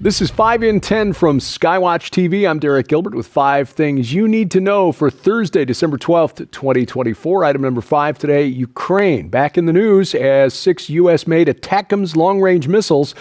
This is 5 in 10 from Skywatch TV. I'm Derek Gilbert with 5 things you need to know for Thursday, December 12th, 2024. Item number 5 today, Ukraine. Back in the news as 6 US-made ATACMS long-range missiles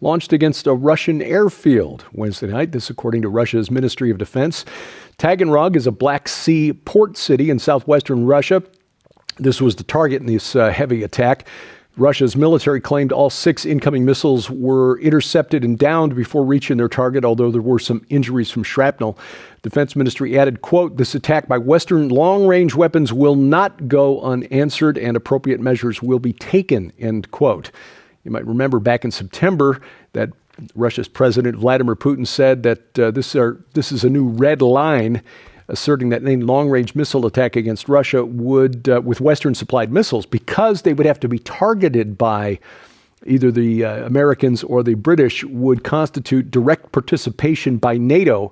launched against a Russian airfield Wednesday night. This according to Russia's Ministry of Defense. Taganrog is a Black Sea port city in southwestern Russia. This was the target in this heavy attack. Russia's military claimed all 6 incoming missiles were intercepted and downed before reaching their target, although there were some injuries from shrapnel. Defense Ministry added, quote, "This attack by Western long-range weapons will not go unanswered and appropriate measures will be taken," end quote. You might remember back in September that Russia's President Vladimir Putin said that this is a new red line, asserting that any long-range missile attack against Russia would, with Western-supplied missiles, because they would have to be targeted by either the Americans or the British, would constitute direct participation by NATO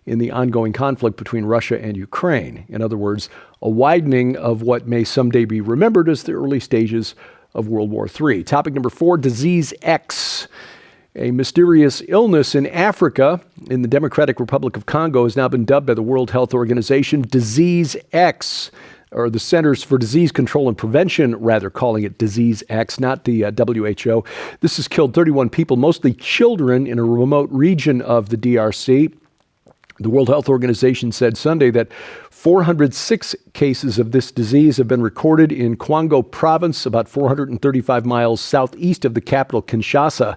in the ongoing conflict between Russia and Ukraine. In other words, a widening of what may someday be remembered as the early stages of World War III. Topic number 4, Disease X. A mysterious illness in Africa, in the Democratic Republic of Congo, has now been dubbed by the World Health Organization Disease X, or the Centers for Disease Control and Prevention, rather, calling it Disease X, not the WHO. This has killed 31 people, mostly children, in a remote region of the DRC. The World Health Organization said Sunday that 406 cases of this disease have been recorded in Congo province, about 435 miles southeast of the capital, Kinshasa.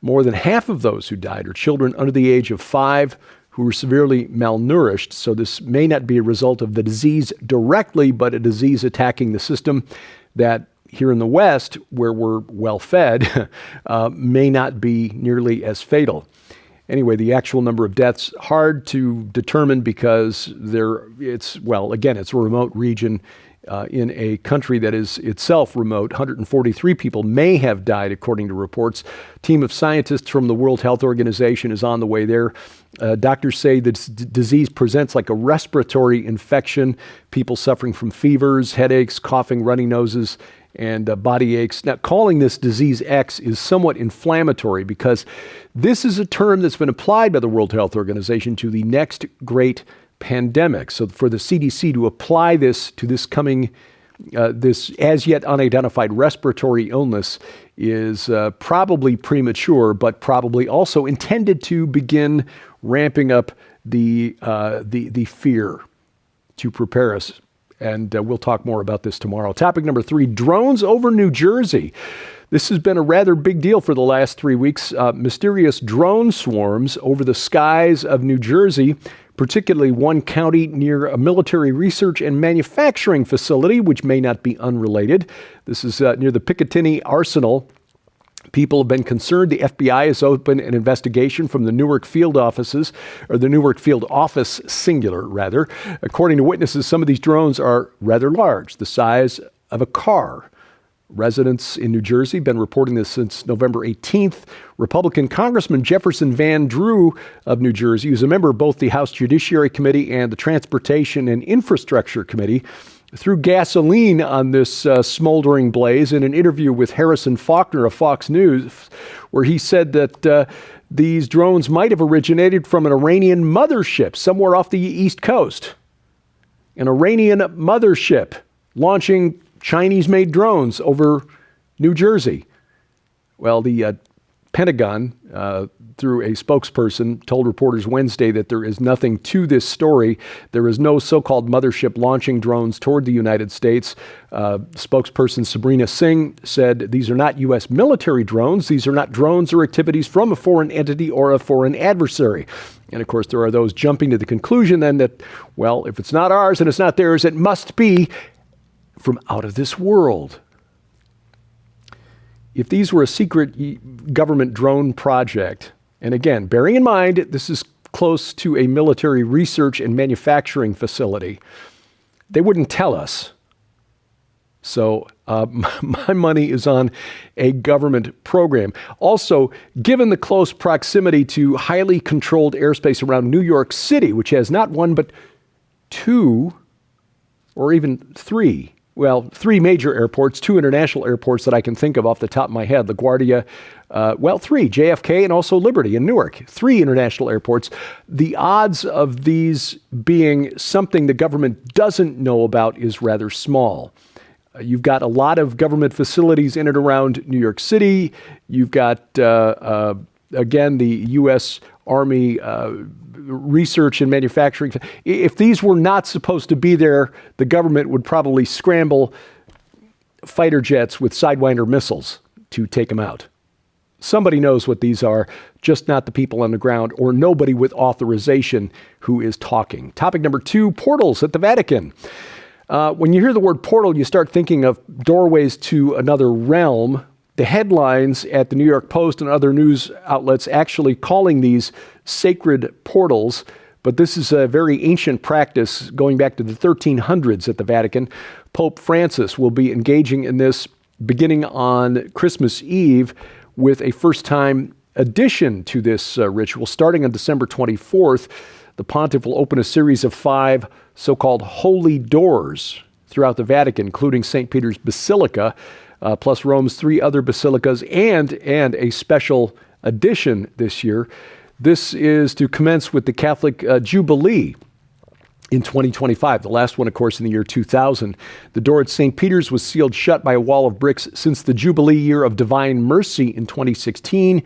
More than half of those who died are children under the age of 5 who were severely malnourished. So this may not be a result of the disease directly, but a disease attacking the system that here in the West, where we're well fed, may not be nearly as fatal. Anyway, the actual number of deaths, hard to determine because it's a remote region in a country that is itself remote. 143 people may have died, according to reports. A team of scientists from the World Health Organization is on the way there. Doctors say that disease presents like a respiratory infection. People suffering from fevers, headaches, coughing, runny noses, and body aches. Now, calling this Disease X is somewhat inflammatory because this is a term that's been applied by the World Health Organization to the next great pandemic. So for the CDC to apply this to this as yet unidentified respiratory illness is probably premature, but probably also intended to begin ramping up the fear to prepare us. And we'll talk more about this tomorrow. Topic number 3, drones over New Jersey. This has been a rather big deal for the last 3 weeks. Mysterious drone swarms over the skies of New Jersey, particularly one county near a military research and manufacturing facility, which may not be unrelated. This is near the Picatinny Arsenal. People have been concerned. The FBI has opened an investigation from the Newark field offices, or the Newark field office, singular, rather. According to witnesses, some of these drones are rather large, the size of a car. Residents in New Jersey have been reporting this since November 18th. Republican Congressman Jefferson Van Drew of New Jersey, who's a member of both the House Judiciary Committee and the Transportation and Infrastructure Committee, threw gasoline on this smoldering blaze in an interview with Harrison Faulkner of Fox News, where he said that these drones might have originated from an Iranian mothership somewhere off the East Coast. An Iranian mothership launching Chinese-made drones over New Jersey. Well, the Pentagon, through a spokesperson, told reporters Wednesday that there is nothing to this story. There is no so-called mothership launching drones toward the United States. Spokesperson Sabrina Singh said these are not U.S. military drones. These are not drones or activities from a foreign entity or a foreign adversary. And of course, there are those jumping to the conclusion then that, well, if it's not ours and it's not theirs, it must be from out of this world. If these were a secret government drone project, and again, bearing in mind, this is close to a military research and manufacturing facility, they wouldn't tell us. So my money is on a government program. Also, given the close proximity to highly controlled airspace around New York City, which has not one but 2 or even 3 three major airports, two international airports that I can think of off the top of my head. LaGuardia, three, JFK and also Liberty in Newark, three international airports. The odds of these being something the government doesn't know about is rather small. You've got a lot of government facilities in and around New York City. You've got, again, the U.S. Army research and manufacturing. If these were not supposed to be there, the government would probably scramble fighter jets with Sidewinder missiles to take them out. Somebody knows what these are, just not the people on the ground or nobody with authorization who is talking. Topic number 2, portals at the Vatican. When you hear the word portal, you start thinking of doorways to another realm. The headlines at the New York Post and other news outlets actually calling these sacred portals, but this is a very ancient practice going back to the 1300s at the Vatican. Pope Francis will be engaging in this beginning on Christmas Eve with a first-time addition to this ritual. Starting on December 24th, the pontiff will open a series of 5 so-called holy doors throughout the Vatican, including St. Peter's Basilica, plus Rome's 3 other basilicas, and a special addition this year. This is to commence with the Catholic Jubilee in 2025, the last one, of course, in the year 2000. The door at St. Peter's was sealed shut by a wall of bricks since the Jubilee year of Divine Mercy in 2016.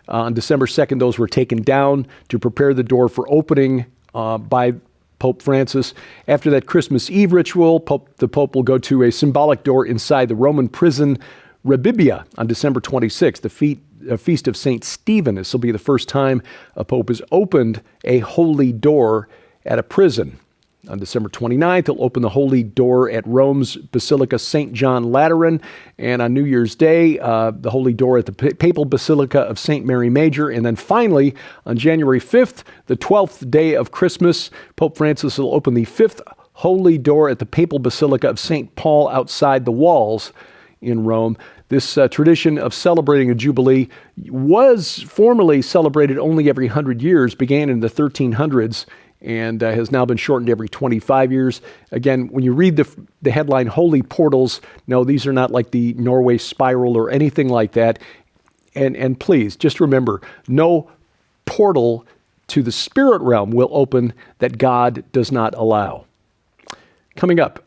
On December 2nd, those were taken down to prepare the door for opening by Pope Francis. After that Christmas Eve ritual, the Pope will go to a symbolic door inside the Roman prison Rebibbia on December 26th, the feast of St. Stephen. This will be the first time a Pope has opened a holy door at a prison. On December 29th, he'll open the holy door at Rome's Basilica St. John Lateran. And on New Year's Day, the holy door at the Papal Basilica of St. Mary Major. And then finally, on January 5th, the 12th day of Christmas, Pope Francis will open the 5th holy door at the Papal Basilica of St. Paul outside the walls in Rome. This tradition of celebrating a Jubilee was formerly celebrated only every 100 years, began in the 1300s, and has now been shortened every 25 years. Again, when you read the headline, Holy Portals, no, these are not like the Norway Spiral or anything like that. And please, just remember, no portal to the spirit realm will open that God does not allow. Coming up,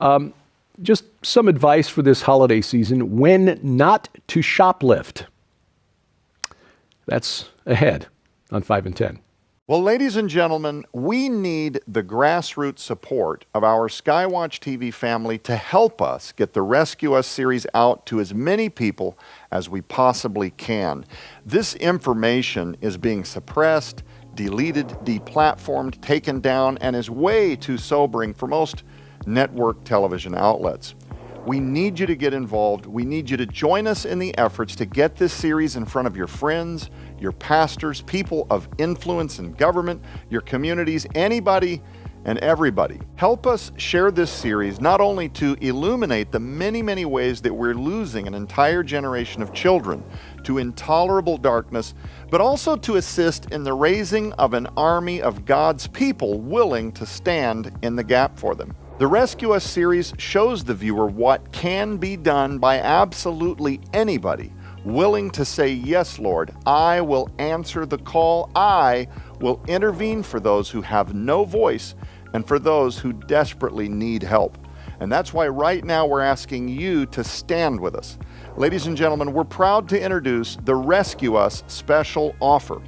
just some advice for this holiday season, when not to shoplift. That's ahead on 5 and 10. Well, ladies and gentlemen, we need the grassroots support of our Skywatch TV family to help us get the Rescue Us series out to as many people as we possibly can. This information is being suppressed, deleted, deplatformed, taken down, and is way too sobering for most network television outlets. We need you to get involved. We need you to join us in the efforts to get this series in front of your friends, your pastors, people of influence in government, your communities, anybody and everybody. Help us share this series not only to illuminate the many, many ways that we're losing an entire generation of children to intolerable darkness, but also to assist in the raising of an army of God's people willing to stand in the gap for them. The Rescue Us series shows the viewer what can be done by absolutely anybody willing to say, yes, Lord, I will answer the call. I will intervene for those who have no voice and for those who desperately need help. And that's why right now we're asking you to stand with us. Ladies and gentlemen, we're proud to introduce the Rescue Us special offer.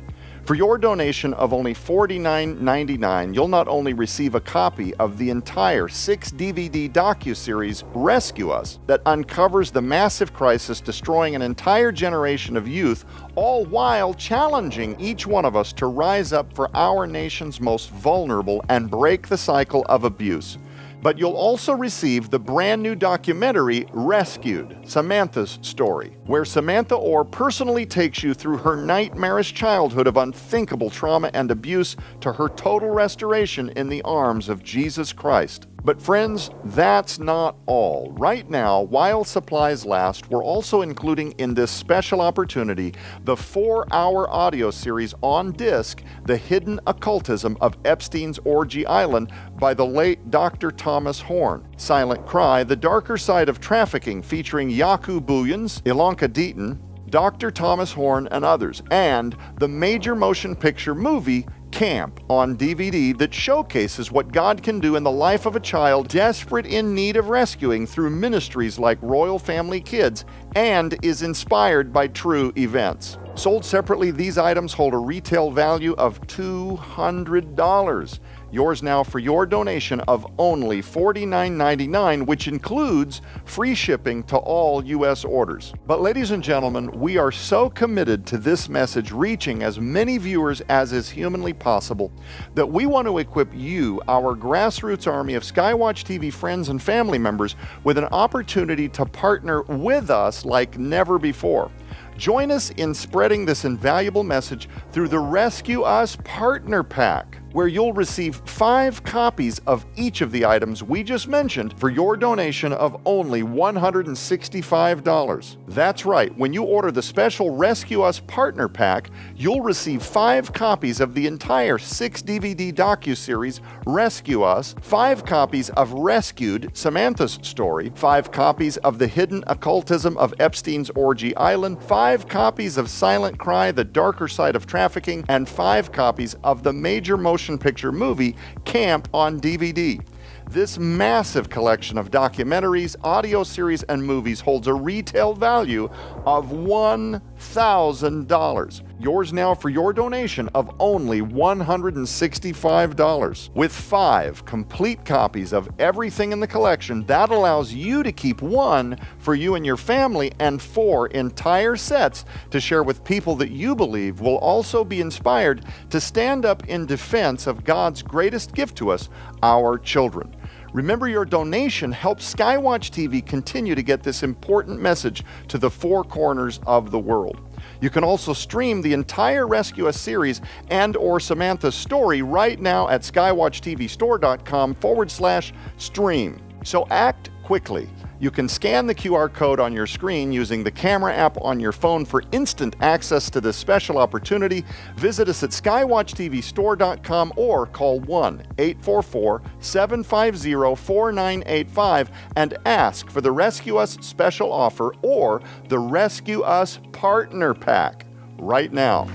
For your donation of only $49.99, you'll not only receive a copy of the entire 6-DVD docuseries Rescue Us that uncovers the massive crisis destroying an entire generation of youth, all while challenging each one of us to rise up for our nation's most vulnerable and break the cycle of abuse. But you'll also receive the brand new documentary, Rescued, Samantha's Story, where Samantha Orr personally takes you through her nightmarish childhood of unthinkable trauma and abuse to her total restoration in the arms of Jesus Christ. But friends, that's not all. Right now, while supplies last, we're also including in this special opportunity the 4-hour audio series on disc, The Hidden Occultism of Epstein's Orgy Island by the late Dr. Thomas Horn. Silent Cry, The Darker Side of Trafficking, featuring Yaku Bouillons, Ilanka Deaton, Dr. Thomas Horn, and others. And the major motion picture movie, Camp, on DVD, that showcases what God can do in the life of a child desperate in need of rescuing through ministries like Royal Family Kids, and is inspired by true events. Sold separately, these items hold a retail value of $200. Yours now for your donation of only $49.99, which includes free shipping to all U.S. orders. But ladies and gentlemen, we are so committed to this message reaching as many viewers as is humanly possible that we want to equip you, our grassroots army of Skywatch TV friends and family members, with an opportunity to partner with us like never before. Join us in spreading this invaluable message through the Rescue Us Partner Pack, where you'll receive 5 copies of each of the items we just mentioned for your donation of only $165. That's right, when you order the special Rescue Us Partner Pack, you'll receive 5 copies of the entire 6-DVD docuseries Rescue Us, 5 copies of Rescued, Samantha's Story, 5 copies of The Hidden Occultism of Epstein's Orgy Island, 5 copies of Silent Cry, The Darker Side of Trafficking, and 5 copies of the major motion picture movie Camp on DVD. This massive collection of documentaries, audio series, and movies holds a retail value of $1,000. Yours now for your donation of only $165. With 5 complete copies of everything in the collection, that allows you to keep 1 for you and your family, and 4 entire sets to share with people that you believe will also be inspired to stand up in defense of God's greatest gift to us, our children. Remember, your donation helps Skywatch TV continue to get this important message to the 4 corners of the world. You can also stream the entire Rescue Us series and/or Samantha's Story right now at skywatchtvstore.com/stream. So act quickly. You can scan the QR code on your screen using the camera app on your phone for instant access to this special opportunity. Visit us at skywatchtvstore.com or call 1-844-750-4985 and ask for the Rescue Us special offer or the Rescue Us Partner Pack right now.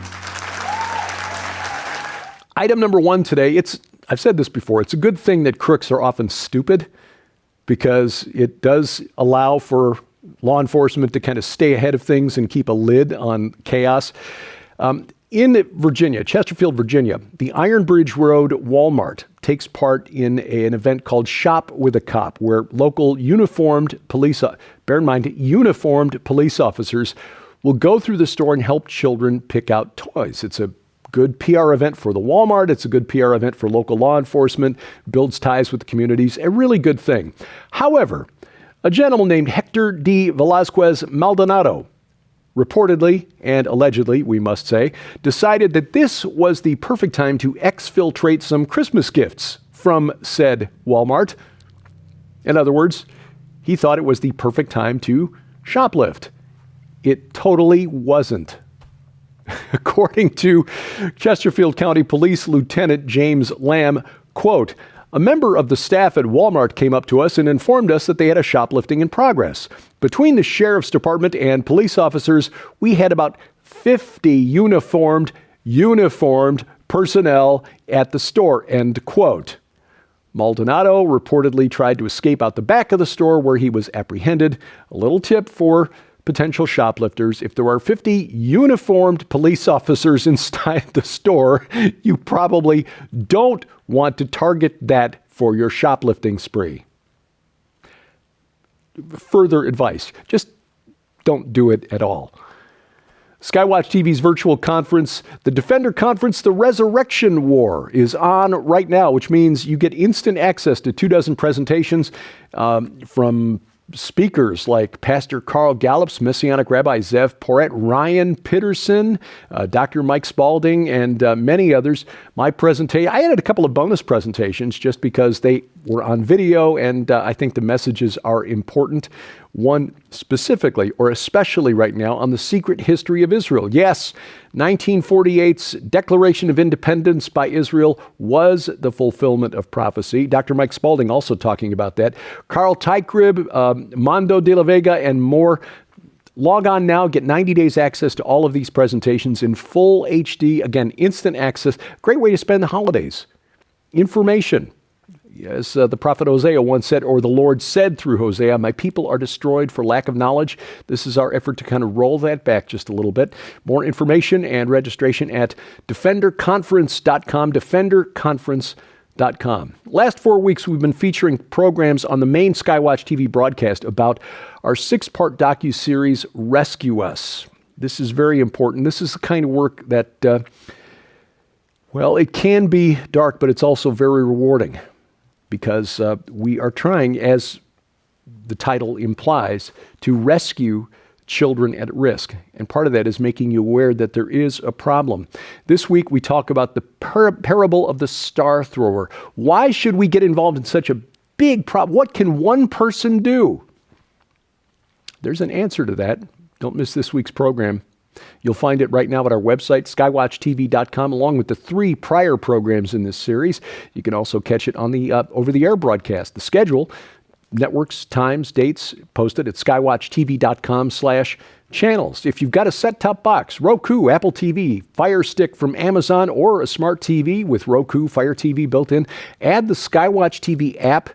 Item number 1 today, I've said this before, it's a good thing that crooks are often stupid, because it does allow for law enforcement to kind of stay ahead of things and keep a lid on chaos. In Virginia, Chesterfield, Virginia, the Iron Bridge Road Walmart takes part in an event called Shop with a Cop, where local uniformed police officers will go through the store and help children pick out toys. It's a good PR event for the Walmart. It's a good PR event for local law enforcement, builds ties with the communities, a really good thing. However, a gentleman named Hector D. Velazquez Maldonado reportedly, and allegedly, we must say, decided that this was the perfect time to exfiltrate some Christmas gifts from said Walmart. In other words, he thought it was the perfect time to shoplift. It totally wasn't. According to Chesterfield County Police Lieutenant James Lamb, quote, "A member of the staff at Walmart came up to us and informed us that they had a shoplifting in progress. Between the sheriff's department and police officers, we had about 50 uniformed personnel at the store," end quote. Maldonado reportedly tried to escape out the back of the store where he was apprehended. A little tip for potential shoplifters: if there are 50 uniformed police officers inside the store, you probably don't want to target that for your shoplifting spree. Further advice: just don't do it at all. Skywatch TV's virtual conference, the Defender Conference, The Resurrection War, is on right now, which means you get instant access to 24 presentations from speakers like Pastor Carl Gallup's Messianic Rabbi Zev Poret, Ryan Pitterson, Dr. Mike Spalding, and many others. My presentation, I added a couple of bonus presentations just because they We're on video, and I think the messages are important. One specifically, or especially right now, on the secret history of Israel. Yes, 1948's Declaration of Independence by Israel was the fulfillment of prophecy. Dr. Mike Spalding also talking about that. Carl Teichgrib, Mondo de la Vega, and more. Log on now, get 90 days access to all of these presentations in full HD. Again, instant access. Great way to spend the holidays. Information. As the prophet Hosea once said, or the Lord said through Hosea, my people are destroyed for lack of knowledge. This is our effort to kind of roll that back just a little bit. More information and registration at defenderconference.com, defenderconference.com. Last 4 weeks, we've been featuring programs on the main Skywatch TV broadcast about our 6-part docuseries, Rescue Us. This is very important. This is the kind of work that, well, it can be dark, but it's also very rewarding. Because we are trying, as the title implies, to rescue children at risk. And part of that is making you aware that there is a problem. This week we talk about the parable of the star thrower. Why should we get involved in such a big problem? What can one person do? There's an answer to that. Don't miss this week's program. You'll find it right now at our website, skywatchtv.com, along with the 3 prior programs in this series. You can also catch it on the over-the-air broadcast. The schedule, networks, times, dates, posted at skywatchtv.com/channels. If you've got a set-top box, Roku, Apple TV, Fire Stick from Amazon, or a smart TV with Roku, Fire TV built in, add the Skywatch TV app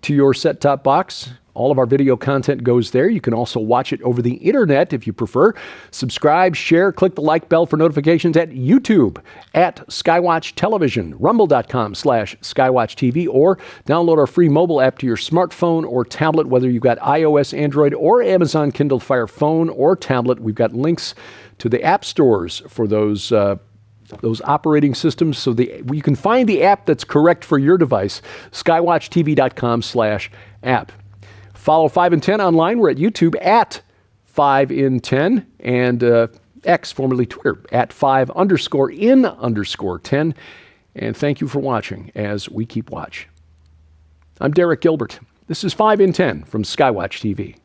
to your set-top box. All of our video content goes there. You can also watch it over the internet if you prefer. Subscribe, share, click the like bell for notifications at YouTube at Skywatch Television, rumble.com/Skywatch TV, or download our free mobile app to your smartphone or tablet, whether you've got iOS, Android, or Amazon Kindle Fire phone or tablet. We've got links to the app stores for those operating systems, so you can find the app that's correct for your device, skywatchtv.com/app. Follow 5 in 10 online. We're at YouTube at 5 in 10 and X, formerly Twitter, at 5_in_10. And thank you for watching as we keep watch. I'm Derek Gilbert. This is 5 in 10 from Skywatch TV.